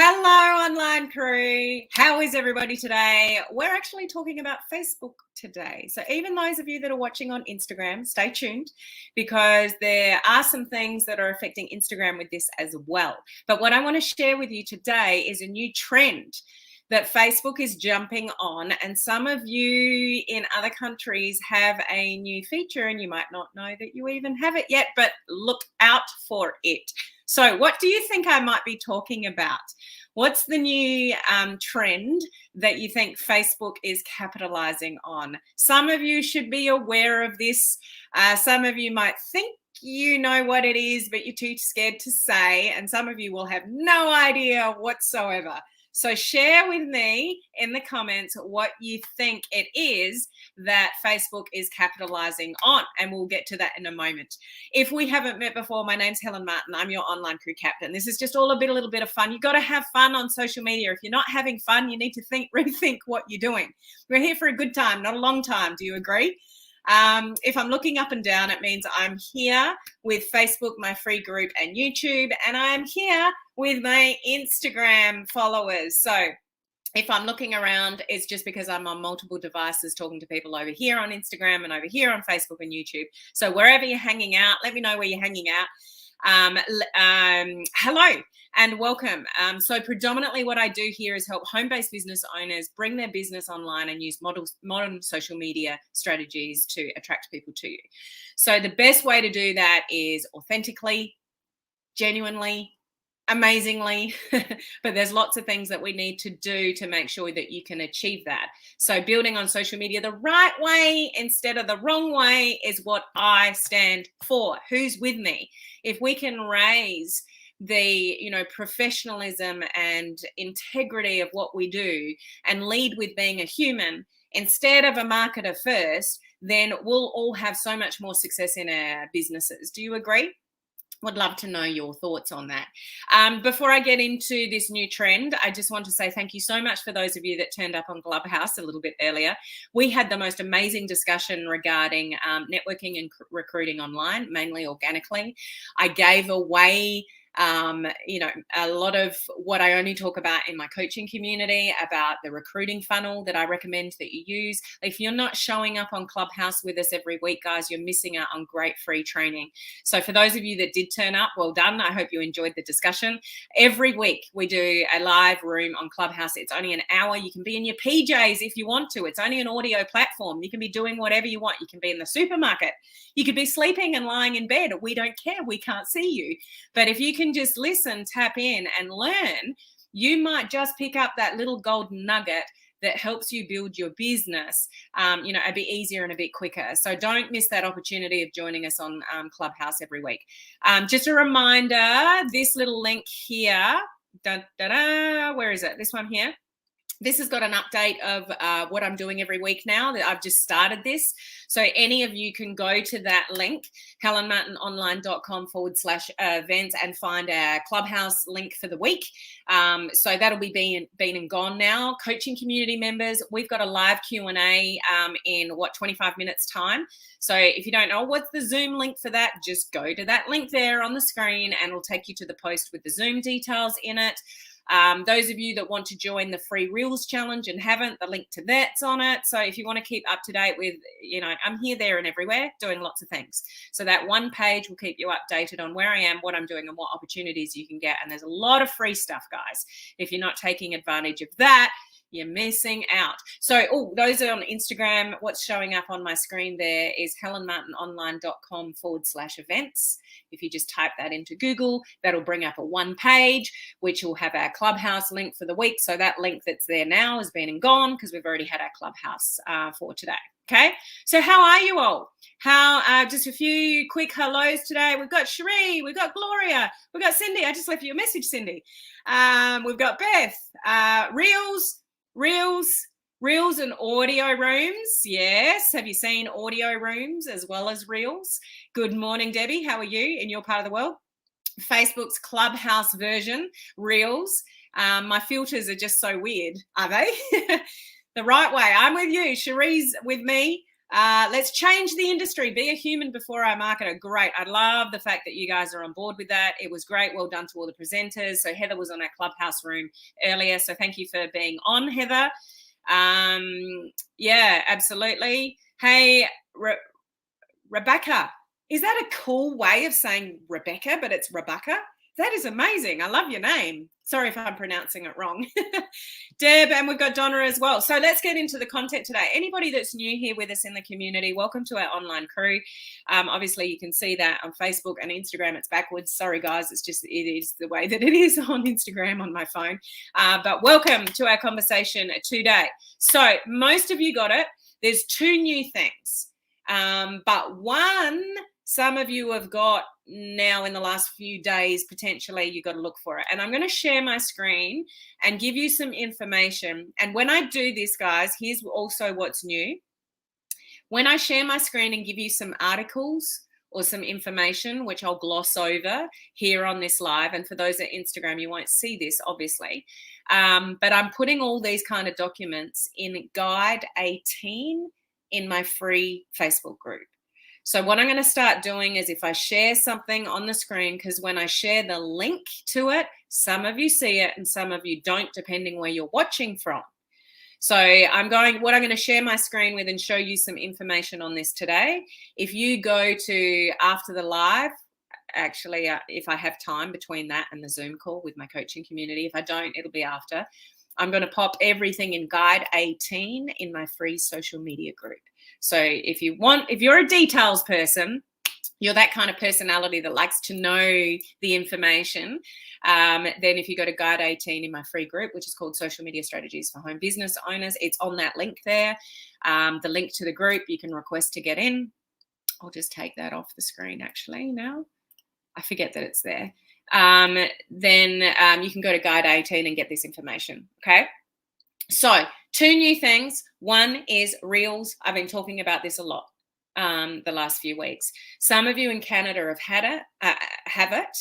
Hello, online crew. How is everybody today? We're actually talking about Facebook today. So even those of you that are watching on Instagram, stay tuned because there are some things that are affecting Instagram with this as well. But what I want to share with you today is a new trend that Facebook is jumping on, and some of you in other countries have a new feature and you might not know that you even have it yet, but look out for it. So what do you think I might be talking about? What's the new trend that you think Facebook is capitalizing on? Some of you should be aware of this. Some of you might think you know what it is, but you're too scared to say, and some of you will have no idea whatsoever. So share with me in the comments what you think it is that Facebook is capitalizing on, and we'll get to that in a moment. If we haven't met before, my name's Helen Martin. I'm your online crew captain. This is just all a little bit of fun. You've got to have fun on social media. If you're not having fun, you need to rethink what you're doing. We're here for a good time, not a long time. Do you agree? If I'm looking up and down, it means I'm here with Facebook, my free group, and YouTube, and I'm here with my Instagram followers. So if I'm looking around, it's just because I'm on multiple devices talking to people over here on Instagram and over here on Facebook and YouTube. So wherever you're hanging out, let me know where you're hanging out. Hello and welcome. So predominantly what I do here is help home-based business owners bring their business online and use modern social media strategies to attract people to you. So the best way to do that is authentically, genuinely, amazingly, but there's lots of things that we need to do to make sure that you can achieve that. So building on social media the right way instead of the wrong way is what I stand for. Who's with me? If we can raise the professionalism and integrity of what we do and lead with being a human instead of a marketer first, then we'll all have so much more success in our businesses. Do you agree? Would love to know your thoughts on that. Before I get into this new trend, I just want to say thank you so much for those of you that turned up on Clubhouse a little bit earlier. We had the most amazing discussion regarding networking and recruiting online, mainly organically. I gave away a lot of what I only talk about in my coaching community about the recruiting funnel that I recommend that you use. If you're not showing up on Clubhouse with us every week, guys, you're missing out on great free training. So for those of you that did turn up, well done. I hope you enjoyed the discussion. Every week we do a live room on Clubhouse. It's only an hour. You can be in your PJs if you want to. It's only an audio platform. You can be doing whatever you want. You can be in the supermarket. You could be sleeping and lying in bed. We don't care. We can't see you. But if you can just listen, tap in and learn, you might just pick up that little golden nugget that helps you build your business, a bit easier and a bit quicker. So don't miss that opportunity of joining us on Clubhouse every week. Just a reminder, this little link here, where is it? This one here. This has got an update of what I'm doing every week now that I've just started this. So any of you can go to that link, helenmartinonline.com/events, and find our Clubhouse link for the week. So that'll be been and gone now. Coaching community members, we've got a live Q&A in 25 minutes time. So if you don't know what's the Zoom link for that, just go to that link there on the screen and it'll take you to the post with the Zoom details in it. Those of you that want to join the free Reels challenge and haven't, the link to that's on it. So if you want to keep up to date with, I'm here, there and everywhere doing lots of things. So that one page will keep you updated on where I am, what I'm doing and what opportunities you can get. And there's a lot of free stuff, guys. If you're not taking advantage of that, you're missing out. So, those are on Instagram. What's showing up on my screen there is helenmartinonline.com/events. If you just type that into Google, that'll bring up a one page, which will have our Clubhouse link for the week. So that link that's there now has been and gone because we've already had our Clubhouse for today. Okay. So how are you all? Just a few quick hellos today. We've got Cherie, we've got Gloria, we've got Cindy. I just left you a message, Cindy. We've got Beth, Reels and audio rooms. Yes. Have you seen audio rooms as well as Reels? Good morning, Debbie. How are you in your part of the world? Facebook's Clubhouse version, Reels. My filters are just so weird, are they? The right way. I'm with you. Cherie's with me. Let's change the industry. Be a human before our marketer. Great. I love the fact that you guys are on board with that. It was great. Well done to all the presenters. So Heather was on our Clubhouse room earlier. So thank you for being on, Heather. Yeah, absolutely. Hey, Rebecca. Is that a cool way of saying Rebecca, but it's Rebecca? That is amazing. I love your name. Sorry if I'm pronouncing it wrong. Deb, and we've got Donna as well. So let's get into the content today. Anybody that's new here with us in the community, welcome to our online crew. Obviously, you can see that on Facebook and Instagram. It's backwards. Sorry, guys. It is the way that it is on Instagram on my phone. But welcome to our conversation today. So most of you got it. There's two new things. But one, some of you have got now in the last few days, potentially you got to look for it. And I'm going to share my screen and give you some information. And when I do this, guys, here's also what's new. When I share my screen and give you some articles or some information, which I'll gloss over here on this live. And for those at Instagram, you won't see this, obviously. But I'm putting all these kind of documents in Guide 18 in my free Facebook group. So what I'm going to start doing is if I share something on the screen, because when I share the link to it, some of you see it and some of you don't, depending where you're watching from. So what I'm going to share my screen with and show you some information on this today. If you go to after the live, actually, if I have time between that and the Zoom call with my coaching community, if I don't, it'll be after. I'm going to pop everything in Guide 18 in my free social media group. So if you're a details person, you're that kind of personality that likes to know the information, then if you go to Guide 18 in my free group, which is called Social Media Strategies for Home Business Owners, it's on that link there. The link to the group, you can request to get in. I'll just take that off the screen actually now. I forget that it's there. Then you can go to Guide 18 and get this information, okay? So two new things. One is Reels. I've been talking about this a lot the last few weeks. Some of you in Canada have it.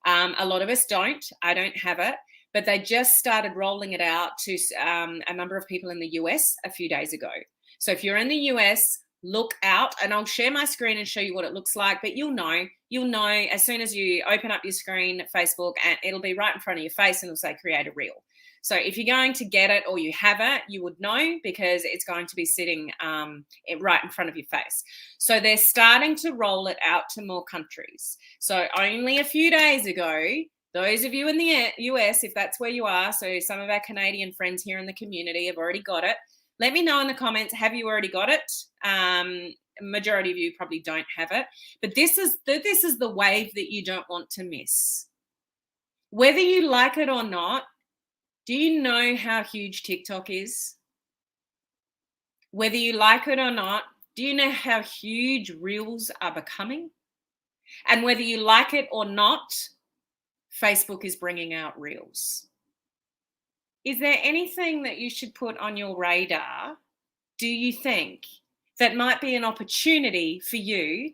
A lot of us don't. I don't have it. But they just started rolling it out to a number of people in the US a few days ago. So if you're in the US, look out, and I'll share my screen and show you what it looks like, but you'll know as soon as you open up your screen, Facebook, and it'll be right in front of your face and it'll say create a reel. So if you're going to get it or you have it, you would know because it's going to be sitting right in front of your face. So they're starting to roll it out to more countries. So only a few days ago, those of you in the US, if that's where you are, so some of our Canadian friends here in the community have already got it. Let me know in the comments, have you already got it? Majority of you probably don't have it. But this is the wave that you don't want to miss. Whether you like it or not, do you know how huge TikTok is? Whether you like it or not, do you know how huge Reels are becoming? And whether you like it or not, Facebook is bringing out Reels. Is there anything that you should put on your radar, do you think, that might be an opportunity for you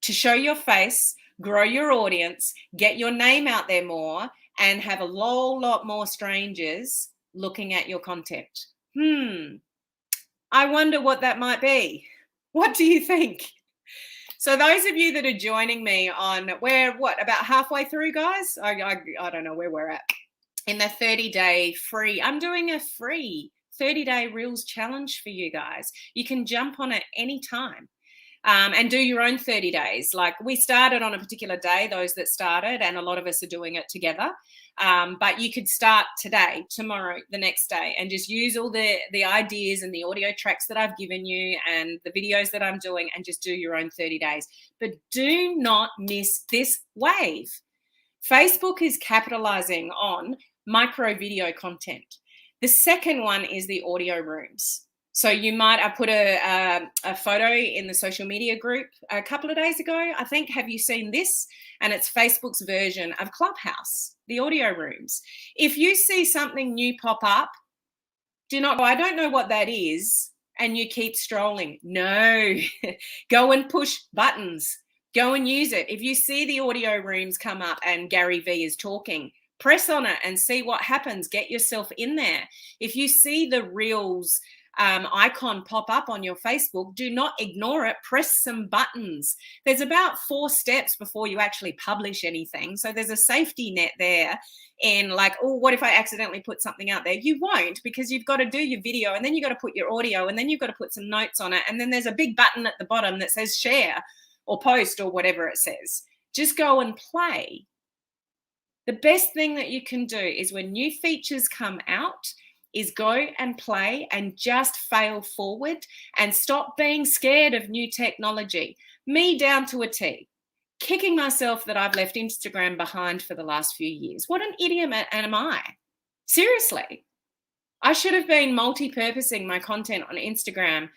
to show your face, grow your audience, get your name out there more, and have a whole lot more strangers looking at your content? I wonder what that might be. What do you think? So those of you that are joining me on, about halfway through, guys? I don't know where we're at. In the 30-day free, I'm doing a free 30-day Reels challenge for you guys. You can jump on it anytime. And do your own 30 days. Like we started on a particular day, those that started, and a lot of us are doing it together. But you could start today, tomorrow, the next day, and just use all the ideas and the audio tracks that I've given you and the videos that I'm doing and just do your own 30 days. But do not miss this wave. Facebook is capitalizing on micro video content. The second one is the audio rooms. So I put a photo in the social media group a couple of days ago, I think. Have you seen this? And it's Facebook's version of Clubhouse, the audio rooms. If you see something new pop up, do not go, I don't know what that is, and you keep strolling. No, go and push buttons. Go and use it. If you see the audio rooms come up and Gary V is talking, press on it and see what happens. Get yourself in there. If you see the Reels icon pop up on your Facebook, do not ignore it. Press some buttons. There's about 4 steps before you actually publish anything. So there's a safety net there in like, oh, what if I accidentally put something out there? You won't, because you've got to do your video, and then you've got to put your audio, and then you've got to put some notes on it. And then there's a big button at the bottom that says share or post or whatever it says. Just go and play. The best thing that you can do is when new features come out is go and play and just fail forward and stop being scared of new technology. Me down to a T. Kicking myself that I've left Instagram behind for the last few years. What an idiot am I? Seriously. I should have been multi-purposing my content on Instagram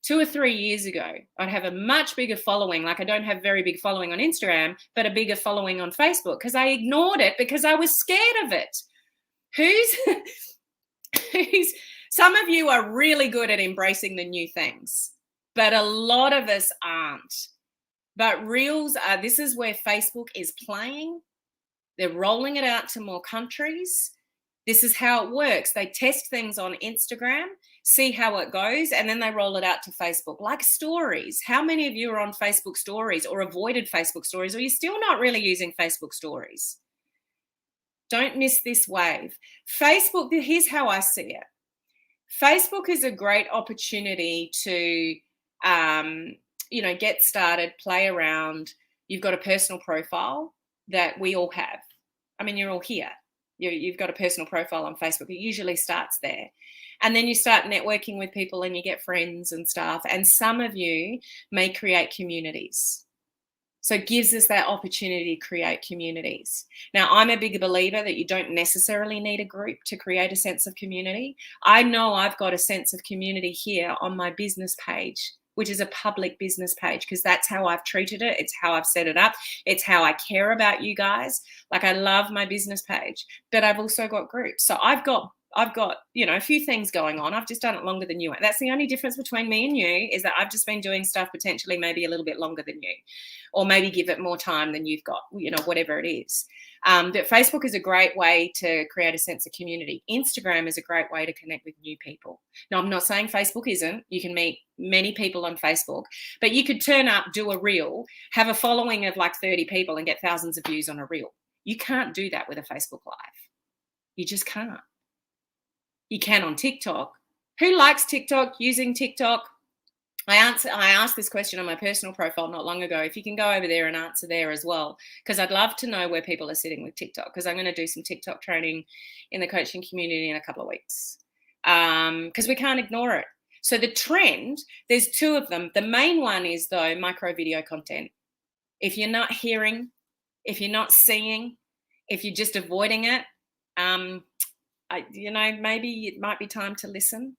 2 or 3 years ago. I'd have a much bigger following. Like, I don't have very big following on Instagram, but a bigger following on Facebook, because I ignored it because I was scared of it. Some of you are really good at embracing the new things, but a lot of us aren't. But Reels this is where Facebook is playing. They're rolling it out to more countries. This is how it works. They test things on Instagram, see how it goes, and then they roll it out to Facebook, like stories. How many of you are on Facebook stories or avoided Facebook stories, or you're still not really using Facebook stories? Don't miss this wave. Facebook, here's how I see it. Facebook is a great opportunity to get started, play around. You've got a personal profile that we all have. I mean, you're all here. You've got a personal profile on Facebook. It usually starts there. And then you start networking with people and you get friends and stuff. And some of you may create communities. So it gives us that opportunity to create communities. Now, I'm a big believer that you don't necessarily need a group to create a sense of community. I know I've got a sense of community here on my business page, which is a public business page, because that's how I've treated it. It's how I've set it up. It's how I care about you guys. Like, I love my business page, but I've also got groups. So I've got a few things going on. I've just done it longer than you. That's the only difference between me and you, is that I've just been doing stuff potentially maybe a little bit longer than you, or maybe give it more time than you've got, whatever it is. But Facebook is a great way to create a sense of community. Instagram is a great way to connect with new people. Now, I'm not saying Facebook isn't. You can meet many people on Facebook, but you could turn up, do a reel, have a following of like 30 people and get thousands of views on a reel. You can't do that with a Facebook Live. You just can't. You can on TikTok. Who likes TikTok, using TikTok? I asked this question on my personal profile not long ago. If you can go over there and answer there as well, because I'd love to know where people are sitting with TikTok, because I'm going to do some TikTok training in the coaching community in a couple of weeks, because we can't ignore it. So the trend, there's 2 of them. The main one is, though, micro video content. If you're not hearing, if you're not seeing, if you're just avoiding it, maybe it might be time to listen.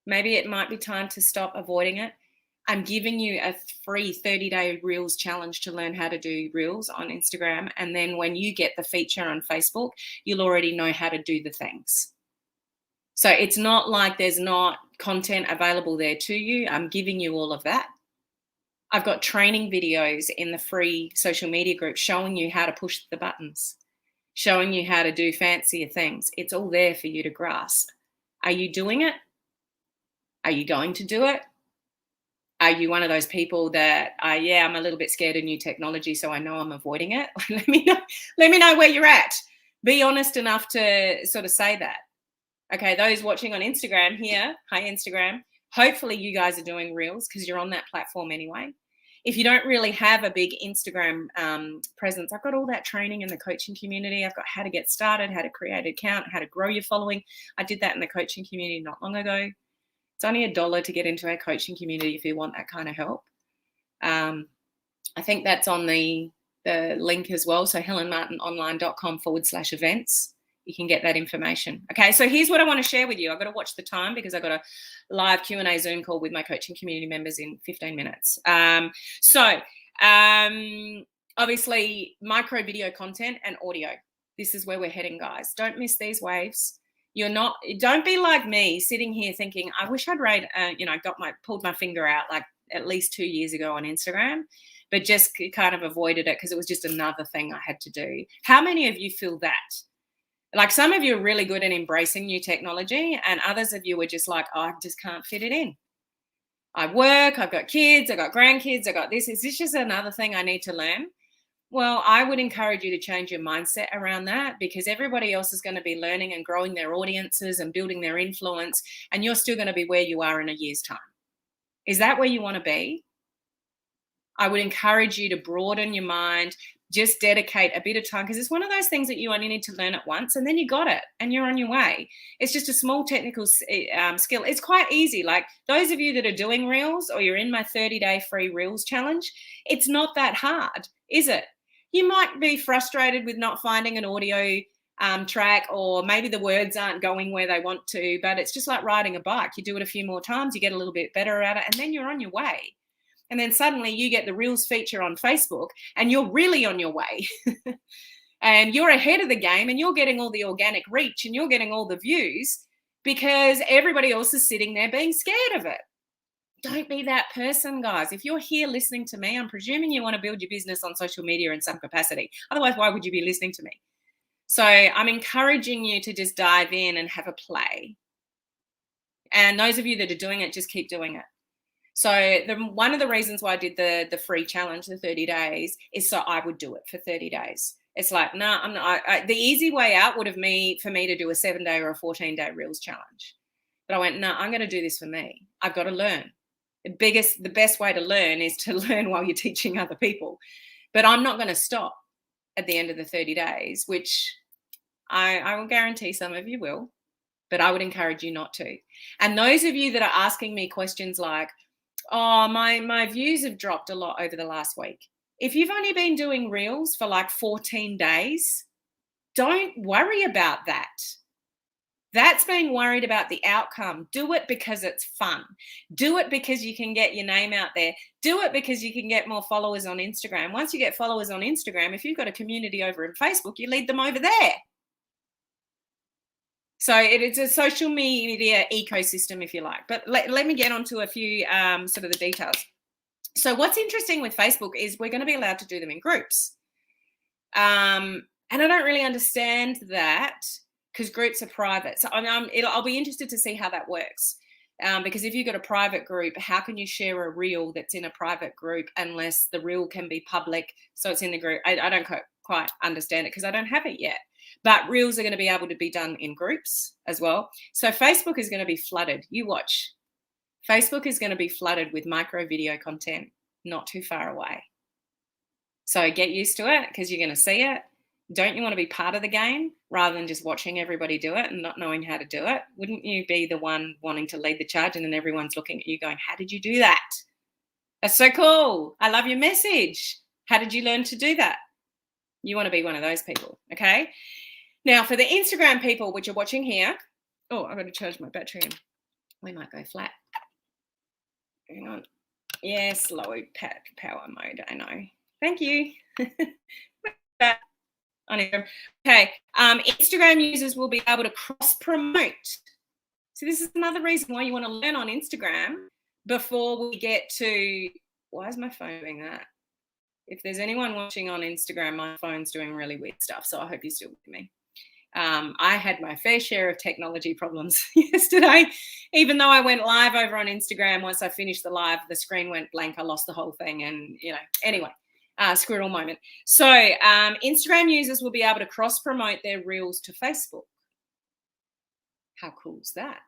Maybe it might be time to stop avoiding it. I'm giving you a free 30-day Reels challenge to learn how to do Reels on Instagram. And then when you get the feature on Facebook, you'll already know how to do the things. So it's not like there's not content available there to you. I'm giving you all of that. I've got training videos in the free social media group showing you how to push the buttons, showing you how to do fancier things. It's all there for you to grasp. Are you doing it? Are you going to do it? Are you one of those people that, I'm a little bit scared of new technology, so I know I'm avoiding it? Let me know where you're at. Be honest enough to sort of say that. Okay, those watching on Instagram here, hi Instagram, hopefully you guys are doing Reels because you're on that platform anyway. If you don't really have a big Instagram presence, I've got all that training in the coaching community. I've got how to get started, how to create an account, how to grow your following. I did that in the coaching community not long ago. It's only $1 to get into our coaching community if you want that kind of help. I think that's on the link as well. So helenmartinonline.com/events. You can get that information. Okay, so here's what I want to share with you. I've got to watch the time because I've got a live Q&A Zoom call with my coaching community members in 15 minutes. Obviously, micro video content and audio. This is where we're heading, guys. Don't miss these waves. Don't be like me sitting here thinking, I wish I'd pulled my finger out like at least 2 years ago on Instagram, but just kind of avoided it because it was just another thing I had to do. How many of you feel that? Like some of you are really good at embracing new technology, and others of you are just like, oh, I just can't fit it in. I work, I've got kids, I've got grandkids, I've got this. Is this just another thing I need to learn? Well, I would encourage you to change your mindset around that, because everybody else is going to be learning and growing their audiences and building their influence, and you're still going to be where you are in a year's time. Is that where you want to be? I would encourage you to broaden your mind, just dedicate a bit of time, because it's one of those things that you only need to learn at once and then you got it and you're on your way. It's just a small technical skill. It's quite easy. Like those of you that are doing Reels, or you're in my 30-day free Reels challenge, it's not that hard, is it? You might be frustrated with not finding an audio track, or maybe the words aren't going where they want to, but it's just like riding a bike. You do it a few more times, you get a little bit better at it, and then you're on your way. And then suddenly you get the Reels feature on Facebook and you're really on your way. And you're ahead of the game, and you're getting all the organic reach and you're getting all the views, because everybody else is sitting there being scared of it. Don't be that person, guys. If you're here listening to me, I'm presuming you want to build your business on social media in some capacity. Otherwise, why would you be listening to me? So I'm encouraging you to just dive in and have a play. And those of you that are doing it, just keep doing it. So one of the reasons why I did the free challenge, the 30 days, is so I would do it for 30 days. It's like, no, I'm not. The easy way out would have for me to do a 7-day or a 14-day Reels challenge. But I went, no, I'm going to do this for me. I've got to learn. The best way to learn is to learn while you're teaching other people. But I'm not going to stop at the end of the 30 days, which I will guarantee some of you will. But I would encourage you not to. And those of you that are asking me questions like, oh, my views have dropped a lot over the last week. If you've only been doing Reels for like 14 days, don't worry about that. That's being worried about the outcome. Do it because it's fun. Do it because you can get your name out there. Do it because you can get more followers on Instagram. Once you get followers on Instagram, if you've got a community over in Facebook, you lead them over there. So it's a social media ecosystem, if you like. But let me get on to a few sort of the details. So what's interesting with Facebook is we're going to be allowed to do them in groups. And I don't really understand that, because groups are private. So I'll be interested to see how that works. Because if you've got a private group, how can you share a reel that's in a private group unless the reel can be public? So it's in the group. I don't quite understand it because I don't have it yet. But reels are going to be able to be done in groups as well. So Facebook is going to be flooded. You watch. Facebook is going to be flooded with micro video content not too far away. So get used to it, because you're going to see it. Don't you want to be part of the game rather than just watching everybody do it and not knowing how to do it? Wouldn't you be the one wanting to lead the charge, and then everyone's looking at you going, how did you do that? That's so cool. I love your message. How did you learn to do that? You want to be one of those people, okay? Now, for the Instagram people, which are watching here, oh, I've got to charge my battery and we might go flat. Hang on. Yes, low power mode, I know. Thank you. Okay, Instagram users will be able to cross-promote. So this is another reason why you want to learn on Instagram before we get to, why is my phone doing that? If there's anyone watching on Instagram, my phone's doing really weird stuff, so I hope you're still with me. I had my fair share of technology problems yesterday. Even though I went live over on Instagram, once I finished the live, the screen went blank. I lost the whole thing, and anyway, squirrel moment. So Instagram users will be able to cross-promote their reels to Facebook. How cool is that?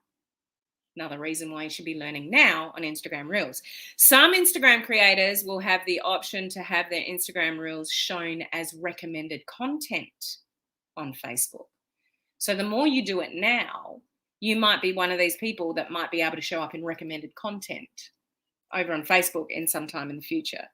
Another reason why you should be learning now on Instagram Reels. Some Instagram creators will have the option to have their Instagram Reels shown as recommended content on Facebook. So the more you do it now, you might be one of these people that might be able to show up in recommended content over on Facebook in some time in the future.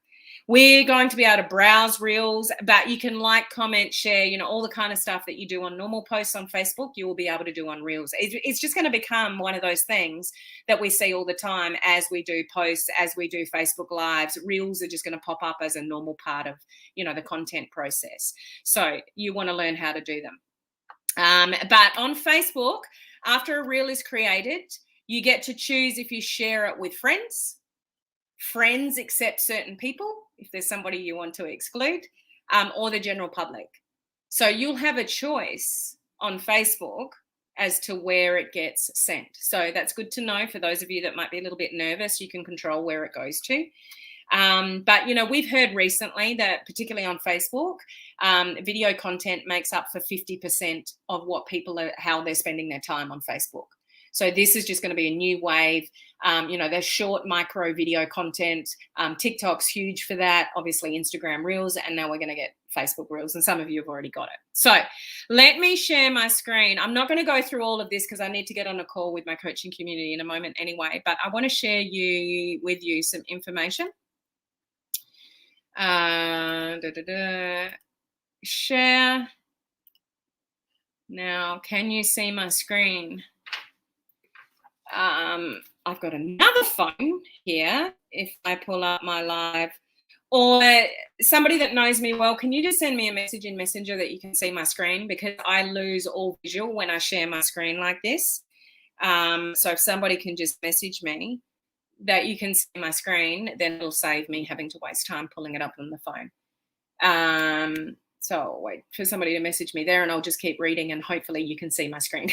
We're going to be able to browse reels, but you can like, comment, share, all the kind of stuff that you do on normal posts on Facebook, you will be able to do on reels. It's just going to become one of those things that we see all the time as we do posts, as we do Facebook Lives. Reels are just going to pop up as a normal part of, the content process. So you want to learn how to do them. But on Facebook, after a reel is created, you get to choose if you share it with friends. Friends accept certain people, if there's somebody you want to exclude, or the general public. So you'll have a choice on Facebook as to where it gets sent. So that's good to know for those of you that might be a little bit nervous. You can control where it goes to. But, we've heard recently that particularly on Facebook, video content makes up for 50% of what people are, how they're spending their time on Facebook. So this is just going to be a new wave. There's short micro video content. TikTok's huge for that. Obviously Instagram Reels, and now we're going to get Facebook Reels, and some of you have already got it. So let me share my screen. I'm not going to go through all of this because I need to get on a call with my coaching community in a moment anyway, but I want to share with you some information. Share. Now, can you see my screen? I've got another phone here. If I pull up my live, or somebody that knows me well, can you just send me a message in Messenger that you can see my screen, because I lose all visual when I share my screen like this. So if somebody can just message me that you can see my screen, then it'll save me having to waste time pulling it up on the phone. So I'll wait for somebody to message me there, and I'll just keep reading, and hopefully you can see my screen.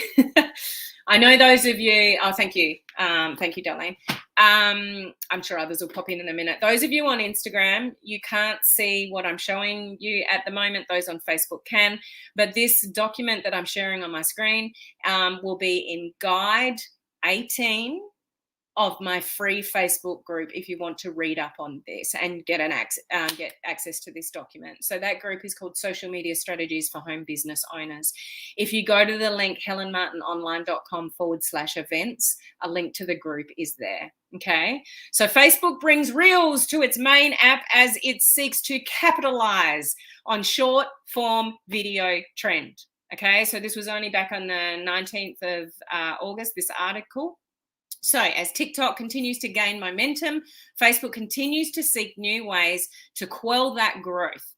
I know those of you, oh, thank you. Thank you, Darlene. I'm sure others will pop in a minute. Those of you on Instagram, you can't see what I'm showing you at the moment. Those on Facebook can. But this document that I'm sharing on my screen will be in Guide 18 of my free Facebook group if you want to read up on this and get access to this document. So that group is called Social Media Strategies for Home Business Owners. If you go to the link helenmartinonline.com/events, a link to the group is there. Okay, so Facebook brings Reels to its main app as it seeks to capitalize on short form video trend. Okay, so this was only back on the 19th of August, this article. So as TikTok continues to gain momentum, Facebook continues to seek new ways to quell that growth,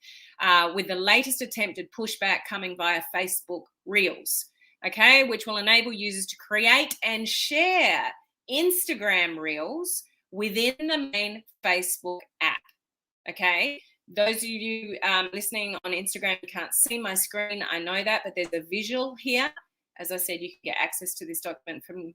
with the latest attempted pushback coming via Facebook Reels, okay, which will enable users to create and share Instagram Reels within the main Facebook app, okay? Those of you listening on Instagram, you can't see my screen, I know that, but there's a visual here. As I said, you can get access to this document from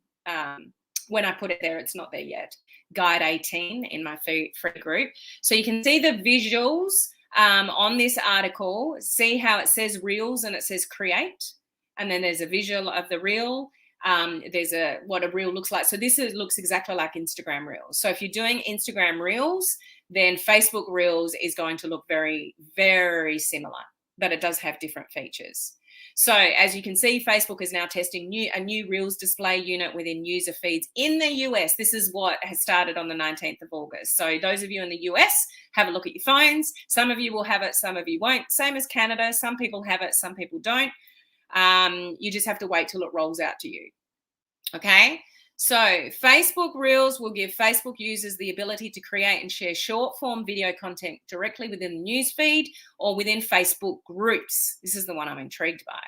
when I put it there, it's not there yet. Guide 18 in my free group. So you can see the visuals on this article. See how it says Reels and it says create. And then there's a visual of the reel. There's what a reel looks like. So this looks exactly like Instagram Reels. So if you're doing Instagram Reels, then Facebook Reels is going to look very, very similar, but it does have different features. So as you can see, Facebook is now testing a new Reels display unit within user feeds in the US. This is what has started on the 19th of August. So those of you in the US, have a look at your phones. Some of you will have it, some of you won't. Same as Canada. Some people have it, some people don't. You just have to wait till it rolls out to you. Okay. So Facebook Reels will give Facebook users the ability to create and share short form video content directly within the news feed or within Facebook groups. This is the one I'm intrigued by.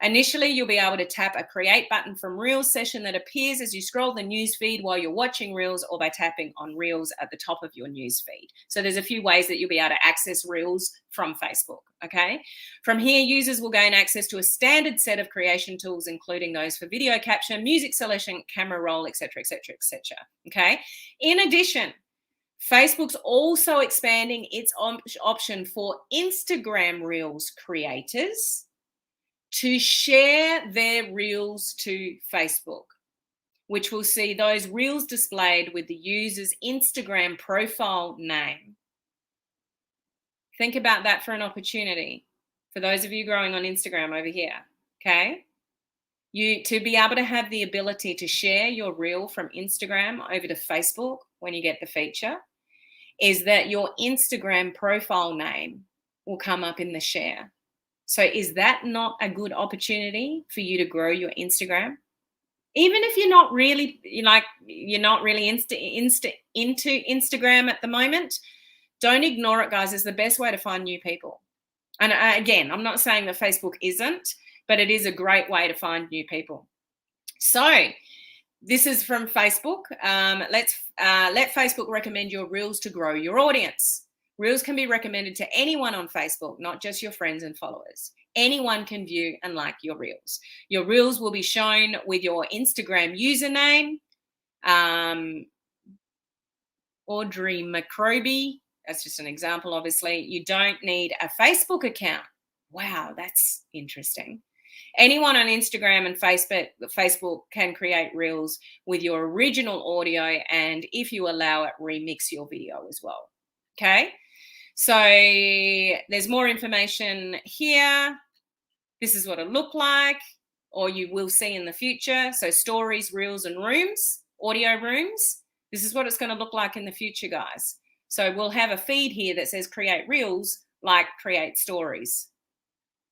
Initially, you'll be able to tap a create button from Reels session that appears as you scroll the news feed while you're watching Reels, or by tapping on Reels at the top of your news feed. So there's a few ways that you'll be able to access Reels from Facebook, okay? From here, users will gain access to a standard set of creation tools, including those for video capture, music selection, camera roll, etc., etc., etc., okay? In addition, Facebook's also expanding its option for Instagram Reels creators to share their Reels to Facebook, which will see those Reels displayed with the user's Instagram profile name. Think about that for an opportunity for those of you growing on Instagram over here, okay? To be able to have the ability to share your Reel from Instagram over to Facebook when you get the feature is that your Instagram profile name will come up in the share. So is that not a good opportunity for you to grow your Instagram? Even if you're not really into Instagram at the moment, don't ignore it, guys. It's the best way to find new people. And again, I'm not saying that Facebook isn't, but it is a great way to find new people. So this is from Facebook. Let Facebook recommend your Reels to grow your audience. Reels can be recommended to anyone on Facebook, not just your friends and followers. anyone can view and like your reels. Your reels will be shown with your Instagram username, Audrey McCroby. That's just an example, obviously. You don't need a Facebook account. Wow, that's interesting. Anyone on Instagram and Facebook can create reels with your original audio, and if you allow it, remix your video as well. Okay, so there's more information here. This is what it looked like, or you will see in the future. So stories, reels, and rooms, audio rooms. This is what it's going to look like in the future, guys. So we'll have a feed here that says create reels, like create stories.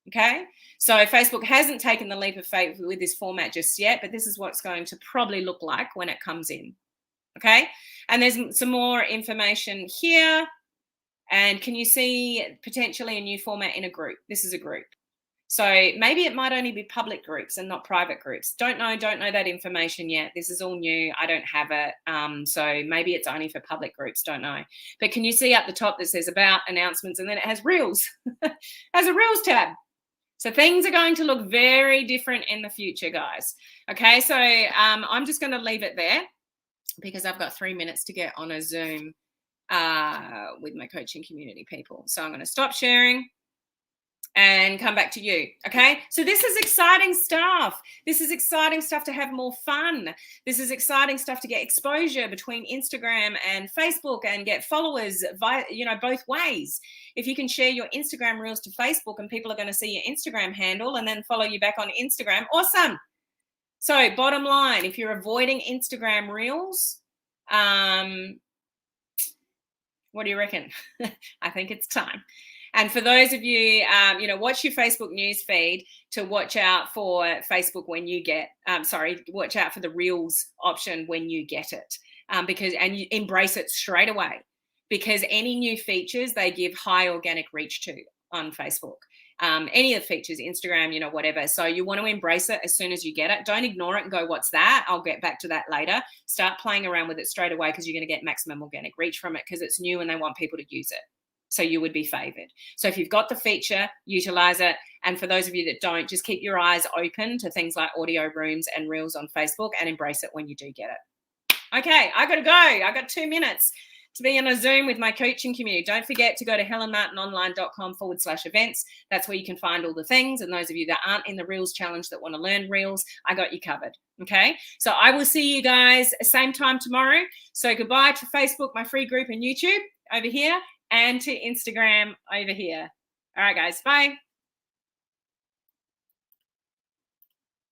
Okay, so Facebook hasn't taken the leap of faith with this format just yet, but this is what it's going to probably look like when it comes in. Okay, and there's some more information here. And can you see potentially a new format in a group? This is a group. So maybe it might only be public groups and not private groups. Don't know that information yet. This is all new. I don't have it. So maybe it's only for public groups. Don't know. But can you see up the top that says about, announcements, and then it has reels. It has a reels tab. So things are going to look very different in the future, guys. Okay, so I'm just going to leave it there because I've got 3 minutes to get on a Zoom with my coaching community people. So I'm going to stop sharing and come back to you. Okay, so this is exciting stuff. This is exciting stuff to have more fun. This is exciting stuff to get exposure between Instagram and Facebook and get followers via, both ways. If you can share your Instagram reels to Facebook and people are going to see your Instagram handle and then follow you back on Instagram, awesome. So bottom line, if you're avoiding Instagram reels, what do you reckon? I think it's time. And for those of you, watch your Facebook news feed to watch out for Facebook when you get, watch out for the Reels option when you get it, and you embrace it straight away, because any new features, they give high organic reach to on Facebook. Any of the features, Instagram, whatever. So you want to embrace it as soon as you get it. Don't ignore it and go, what's that? I'll get back to that later. Start playing around with it straight away, because you're going to get maximum organic reach from it, because it's new and they want people to use it. So you would be favored. So if you've got the feature, utilize it. And for those of you that don't, just keep your eyes open to things like audio rooms and reels on Facebook and embrace it when you do get it. Okay, I got to go. I got 2 minutes to be on a Zoom with my coaching community. Don't forget to go to helenmartinonline.com/events. That's where you can find all the things. And those of you that aren't in the Reels Challenge that want to learn Reels, I got you covered. Okay, so I will see you guys same time tomorrow. So goodbye to Facebook, my free group, and YouTube over here, and to Instagram over here. All right, guys. Bye.